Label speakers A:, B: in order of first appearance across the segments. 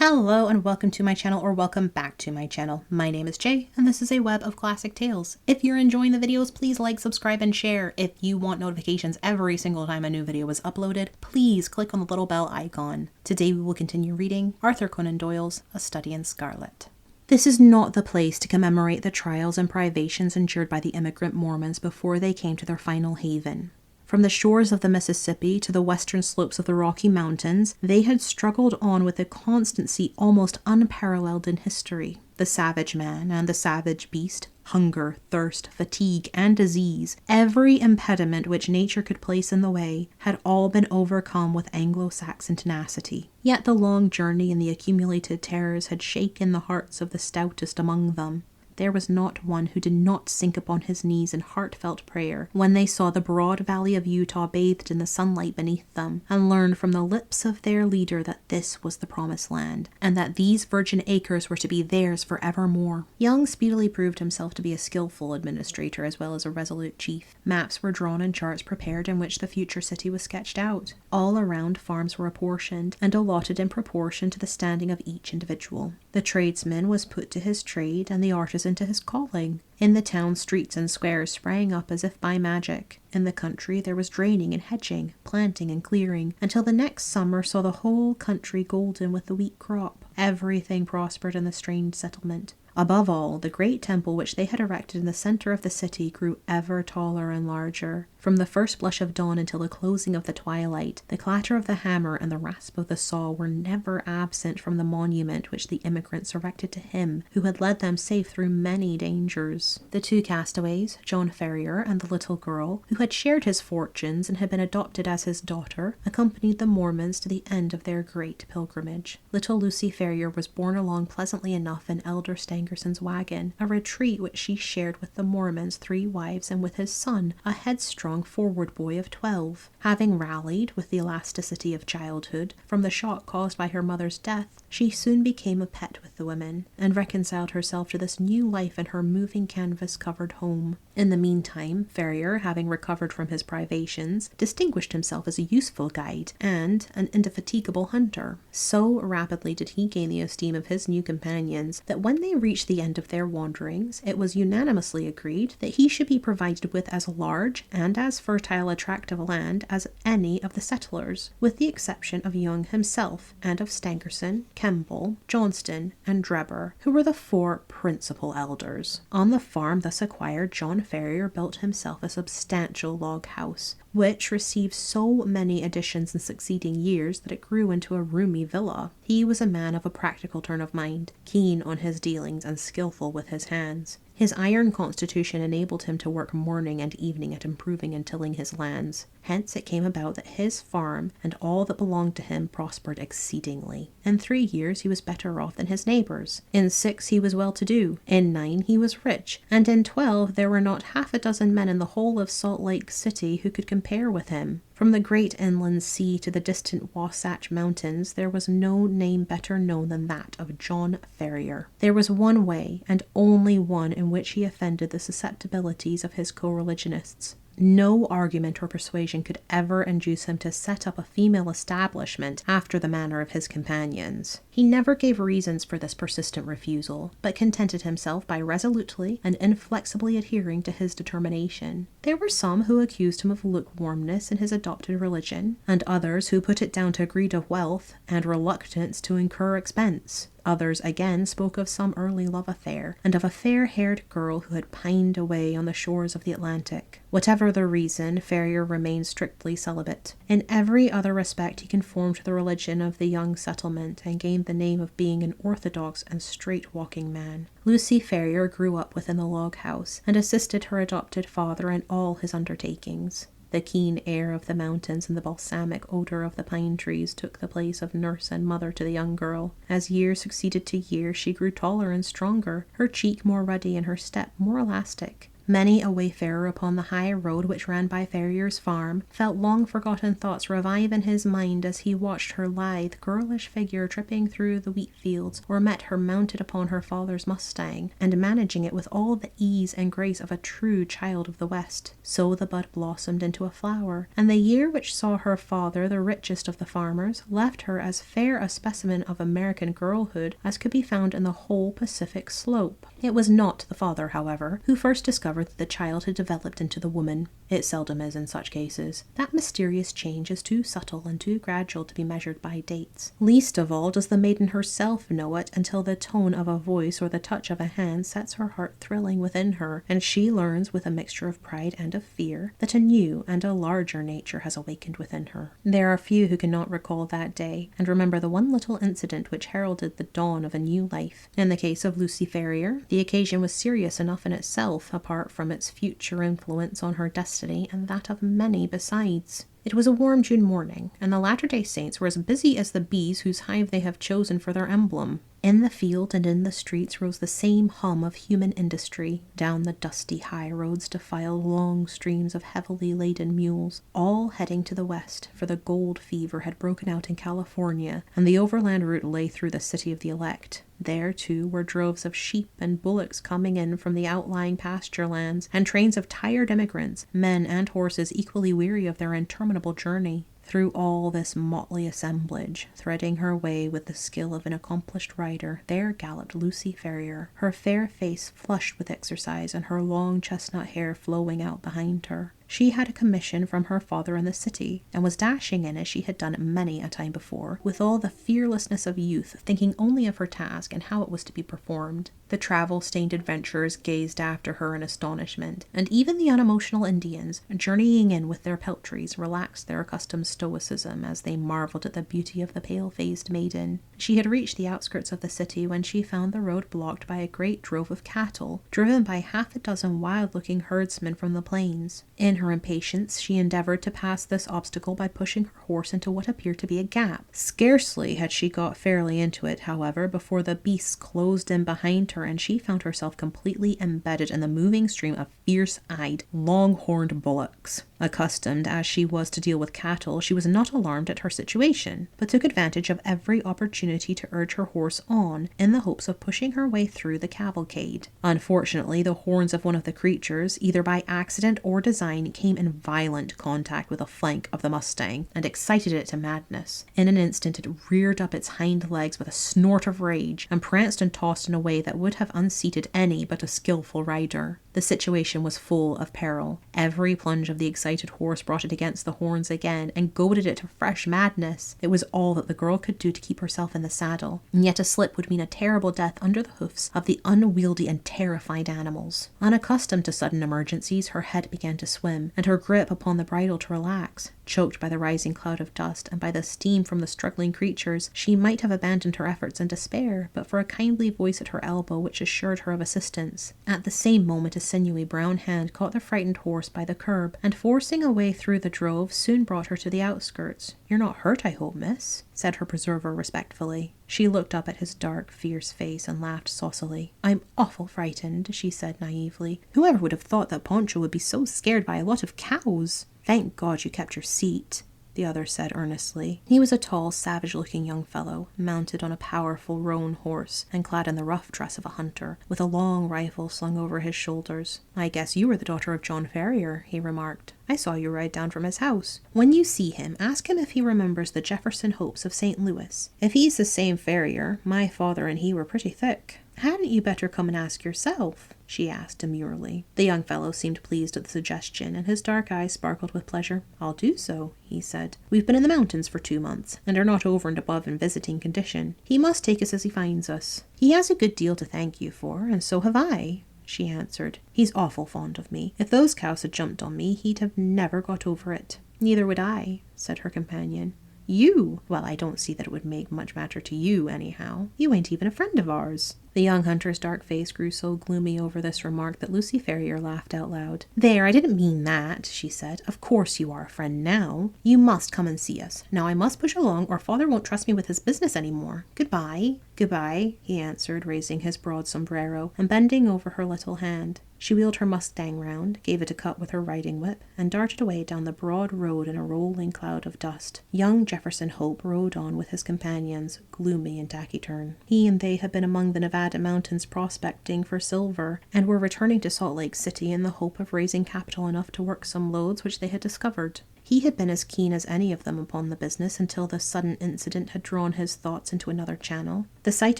A: Hello and welcome to my channel, or welcome back to my channel. My name is Jay and this is a web of classic tales. If you're enjoying the videos, please like, subscribe, and share. If you want notifications every single time a new video is uploaded, please click on the little bell icon. Today we will continue reading Arthur Conan Doyle's A Study in Scarlet. This is not the place to commemorate the trials and privations endured by the immigrant Mormons before they came to their final haven. From the shores of the Mississippi to the western slopes of the Rocky Mountains, they had struggled on with a constancy almost unparalleled in history. The savage man and the savage beast, hunger, thirst, fatigue, and disease, every impediment which nature could place in the way, had all been overcome with Anglo-Saxon tenacity. Yet the long journey and the accumulated terrors had shaken the hearts of the stoutest among them. There was not one who did not sink upon his knees in heartfelt prayer when they saw the broad valley of Utah bathed in the sunlight beneath them, and learned from the lips of their leader that this was the promised land, and that these virgin acres were to be theirs forevermore. Young speedily proved himself to be a skillful administrator as well as a resolute chief. Maps were drawn and charts prepared in which the future city was sketched out. All around, farms were apportioned and allotted in proportion to the standing of each individual. The tradesman was put to his trade and the artisan to his calling. In the town, streets and squares sprang up as if by magic. In the country there was draining and hedging, planting and clearing, until the next summer saw the whole country golden with the wheat crop. Everything prospered in the strange settlement. Above all, the great temple which they had erected in the center of the city grew ever taller and larger. From the first blush of dawn until the closing of the twilight, the clatter of the hammer and the rasp of the saw were never absent from the monument which the immigrants erected to him who had led them safe through many dangers. The two castaways, John Ferrier and the little girl, who had shared his fortunes and had been adopted as his daughter, accompanied the Mormons to the end of their great pilgrimage. Little Lucy Ferrier was borne along pleasantly enough in Elder Stangerson's wagon, a retreat which she shared with the Mormon's 3 wives and with his son, a headstrong forward boy of 12. Having rallied, with the elasticity of childhood, from the shock caused by her mother's death, she soon became a pet with the women, and reconciled herself to this new life in her moving canvas-covered home. In the meantime, Ferrier, having recovered from his privations, distinguished himself as a useful guide and an indefatigable hunter. So rapidly did he gain the esteem of his new companions that when they reached the end of their wanderings, it was unanimously agreed that he should be provided with as large and as fertile a tract of land as any of the settlers, with the exception of Young himself, and of Stangerson, Kemble, Johnston, and Drebber, who were the 4 principal elders. On the farm thus acquired, John Ferrier built himself a substantial log house, which received so many additions in succeeding years that it grew into a roomy villa. He was a man of a practical turn of mind, keen on his dealings and skillful with his hands. His iron constitution enabled him to work morning and evening at improving and tilling his lands. Hence it came about that his farm and all that belonged to him prospered exceedingly. In 3 years he was better off than his neighbours. In 6 he was well-to-do. In 9 he was rich. And in 12 there were not half a dozen men in the whole of Salt Lake City who could compare with him. From the great inland sea to the distant Wasatch Mountains, there was no name better known than that of John Ferrier. There was one way, and only one, in which he offended the susceptibilities of his co-religionists. No argument or persuasion could ever induce him to set up a female establishment after the manner of his companions. He never gave reasons for this persistent refusal, but contented himself by resolutely and inflexibly adhering to his determination. There were some who accused him of lukewarmness in his adopted religion, and others who put it down to greed of wealth and reluctance to incur expense. Others again spoke of some early love affair, and of a fair-haired girl who had pined away on the shores of the Atlantic. Whatever the reason, Ferrier remained strictly celibate. In every other respect he conformed to the religion of the young settlement, and gained the name of being an orthodox and straight-walking man. Lucy Ferrier grew up within the log house, and assisted her adopted father in all his undertakings. The keen air of the mountains and the balsamic odor of the pine trees took the place of nurse and mother to the young girl. As year succeeded to year, she grew taller and stronger, her cheek more ruddy and her step more elastic. Many a wayfarer upon the high road which ran by Ferrier's farm felt long-forgotten thoughts revive in his mind as he watched her lithe, girlish figure tripping through the wheat fields, or met her mounted upon her father's Mustang, and managing it with all the ease and grace of a true child of the West. So the bud blossomed into a flower, and the year which saw her father the richest of the farmers left her as fair a specimen of American girlhood as could be found in the whole Pacific slope. It was not the father, however, who first discovered that the child had developed into the woman. It seldom is in such cases. That mysterious change is too subtle and too gradual to be measured by dates. Least of all does the maiden herself know it until the tone of a voice or the touch of a hand sets her heart thrilling within her, and she learns with a mixture of pride and of fear that a new and a larger nature has awakened within her. There are few who cannot recall that day and remember the one little incident which heralded the dawn of a new life. In the case of Lucy Ferrier, the occasion was serious enough in itself, apart from its future influence on her destiny and that of many besides. It was a warm June morning, and the Latter-day Saints were as busy as the bees whose hive they have chosen for their emblem. In the field and in the streets rose the same hum of human industry. Down the dusty high roads defiled long streams of heavily laden mules, all heading to the west, for the gold fever had broken out in California, and the overland route lay through the city of the elect. There, too, were droves of sheep and bullocks coming in from the outlying pasture lands, and trains of tired immigrants, men and horses equally weary of their interminable journey. Through all this motley assemblage, threading her way with the skill of an accomplished rider, there galloped Lucy Ferrier, her fair face flushed with exercise and her long chestnut hair flowing out behind her. She had a commission from her father in the city, and was dashing in as she had done many a time before, with all the fearlessness of youth, thinking only of her task and how it was to be performed. The travel-stained adventurers gazed after her in astonishment, and even the unemotional Indians, journeying in with their peltries, relaxed their accustomed stoicism as they marveled at the beauty of the pale-faced maiden. She had reached the outskirts of the city when she found the road blocked by a great drove of cattle, driven by half a dozen wild-looking herdsmen from the plains. In her impatience, she endeavored to pass this obstacle by pushing her horse into what appeared to be a gap. Scarcely had she got fairly into it, however, before the beasts closed in behind her, and she found herself completely embedded in the moving stream of fierce-eyed, long-horned bullocks. Accustomed as she was to deal with cattle, she was not alarmed at her situation, but took advantage of every opportunity to urge her horse on, in the hopes of pushing her way through the cavalcade. Unfortunately, the horns of one of the creatures, either by accident or design, came in violent contact with a flank of the Mustang, and excited it to madness. In an instant it reared up its hind legs with a snort of rage, and pranced and tossed in a way that would have unseated any but a skillful rider. The situation was full of peril. Every plunge of the excited horse brought it against the horns again, and goaded it to fresh madness. It was all that the girl could do to keep herself in the saddle, and yet a slip would mean a terrible death under the hoofs of the unwieldy and terrified animals. Unaccustomed to sudden emergencies, her head began to swim, and her grip upon the bridle to relax. Choked by the rising cloud of dust and by the steam from the struggling creatures, she might have abandoned her efforts in despair, but for a kindly voice at her elbow which assured her of assistance. At the same moment, a sinewy brown hand caught the frightened horse by the curb, and forcing a way through the drove, soon brought her to the outskirts. "You're not hurt, I hope, miss?" said her preserver respectfully. She looked up at his dark, fierce face and laughed saucily. "I'm awful frightened," she said naively. "Whoever would have thought that Poncho would be so scared by a lot of cows?" "Thank God you kept your seat," the other said earnestly. He was a tall, savage-looking young fellow, mounted on a powerful roan horse, and clad in the rough dress of a hunter, with a long rifle slung over his shoulders. "I guess you were the daughter of John Ferrier," he remarked. "I saw you ride down from his house. When you see him, ask him if he remembers the Jefferson Hopes of St. Louis. If he's the same Ferrier, my father and he were pretty thick. Hadn't you better come and ask yourself?" she asked demurely. The young fellow seemed pleased at the suggestion, and his dark eyes sparkled with pleasure. "I'll do so," he said. "We've been in the mountains for 2 months, and are not over and above in visiting condition. He must take us as he finds us." "He has a good deal to thank you for, and so have I," she answered. "He's awful fond of me. If those cows had jumped on me, he'd have never got over it." "Neither would I," said her companion. "You? Well, I don't see that it would make much matter to you, anyhow. You ain't even a friend of ours." The young hunter's dark face grew so gloomy over this remark that Lucy Ferrier laughed out loud. "There, I didn't mean that," she said. "Of course you are a friend now. You must come and see us. Now I must push along, or father won't trust me with his business anymore. Goodbye." "Goodbye," he answered, raising his broad sombrero and bending over her little hand. She wheeled her Mustang round, gave it a cut with her riding whip, and darted away down the broad road in a rolling cloud of dust. Young Jefferson Hope rode on with his companions, gloomy and taciturn. He and they had been among the Nevada mountains prospecting for silver, and were returning to Salt Lake City in the hope of raising capital enough to work some lodes which they had discovered. He had been as keen as any of them upon the business until this sudden incident had drawn his thoughts into another channel. The sight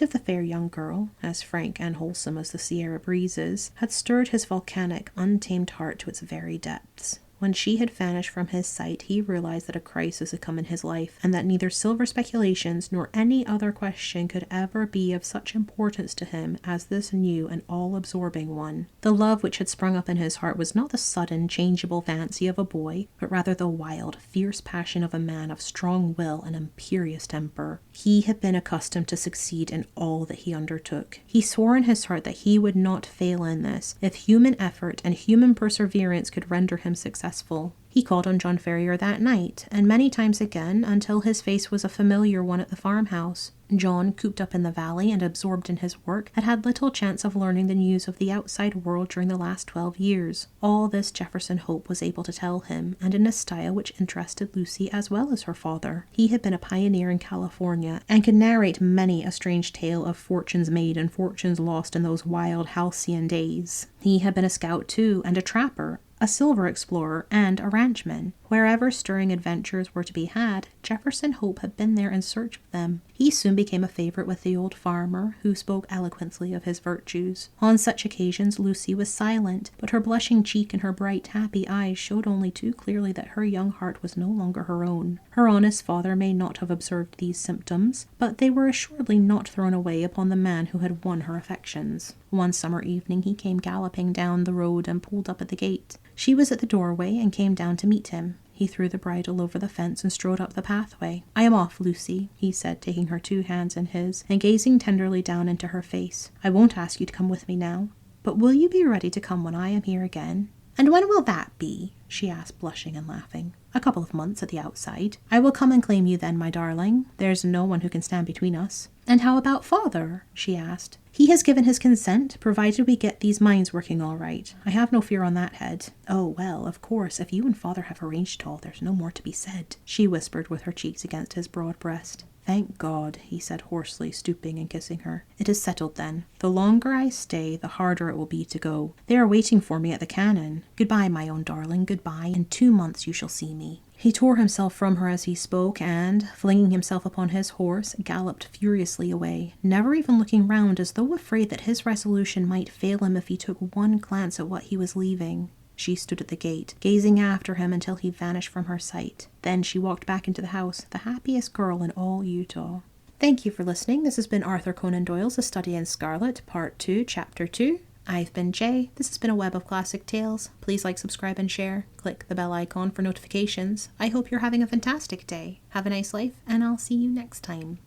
A: of the fair young girl, as frank and wholesome as the Sierra breezes, had stirred his volcanic, untamed heart to its very depths. When she had vanished from his sight, he realized that a crisis had come in his life, and that neither silver speculations nor any other question could ever be of such importance to him as this new and all-absorbing one. The love which had sprung up in his heart was not the sudden, changeable fancy of a boy, but rather the wild, fierce passion of a man of strong will and imperious temper. He had been accustomed to succeed in all that he undertook. He swore in his heart that he would not fail in this, if human effort and human perseverance could render him successful. He called on John Ferrier that night, and many times again, until his face was a familiar one at the farmhouse. John, cooped up in the valley and absorbed in his work, had had little chance of learning the news of the outside world during the last 12 years. All this Jefferson Hope was able to tell him, and in a style which interested Lucy as well as her father. He had been a pioneer in California, and could narrate many a strange tale of fortunes made and fortunes lost in those wild halcyon days. He had been a scout too, and a trapper, a silver explorer, and a ranchman. Wherever stirring adventures were to be had, Jefferson Hope had been there in search of them. He soon became a favorite with the old farmer, who spoke eloquently of his virtues. On such occasions Lucy was silent, but her blushing cheek and her bright, happy eyes showed only too clearly that her young heart was no longer her own. Her honest father may not have observed these symptoms, but they were assuredly not thrown away upon the man who had won her affections. One summer evening he came galloping down the road and pulled up at the gate. She was at the doorway and came down to meet him. He threw the bridle over the fence and strode up the pathway. "I am off, Lucy," he said, taking her 2 hands in his and gazing tenderly down into her face. "I won't ask you to come with me now, but will you be ready to come when I am here again?" "And when will that be?" she asked, blushing and laughing. "A couple of months at the outside. I will come and claim you then, my darling. There's no one who can stand between us." "And how about father?" she asked. "He has given his consent, provided we get these mines working all right. I have no fear on that head." "Oh, well, of course, if you and father have arranged it all, there's no more to be said," she whispered with her cheeks against his broad breast. "Thank God," he said hoarsely, stooping and kissing her. "It is settled then. The longer I stay, the harder it will be to go. They are waiting for me at the cannon. Goodbye, my own darling, goodbye. In 2 months you shall see me." He tore himself from her as he spoke and, flinging himself upon his horse, galloped furiously away, never even looking round, as though afraid that his resolution might fail him if he took one glance at what he was leaving. She stood at the gate, gazing after him until he vanished from her sight. Then she walked back into the house, the happiest girl in all Utah. Thank you for listening. This has been Arthur Conan Doyle's A Study in Scarlet, Part 2, Chapter 2. I've been Jay. This has been a web of classic tales. Please like, subscribe, and share. Click the bell icon for notifications. I hope you're having a fantastic day. Have a nice life, and I'll see you next time.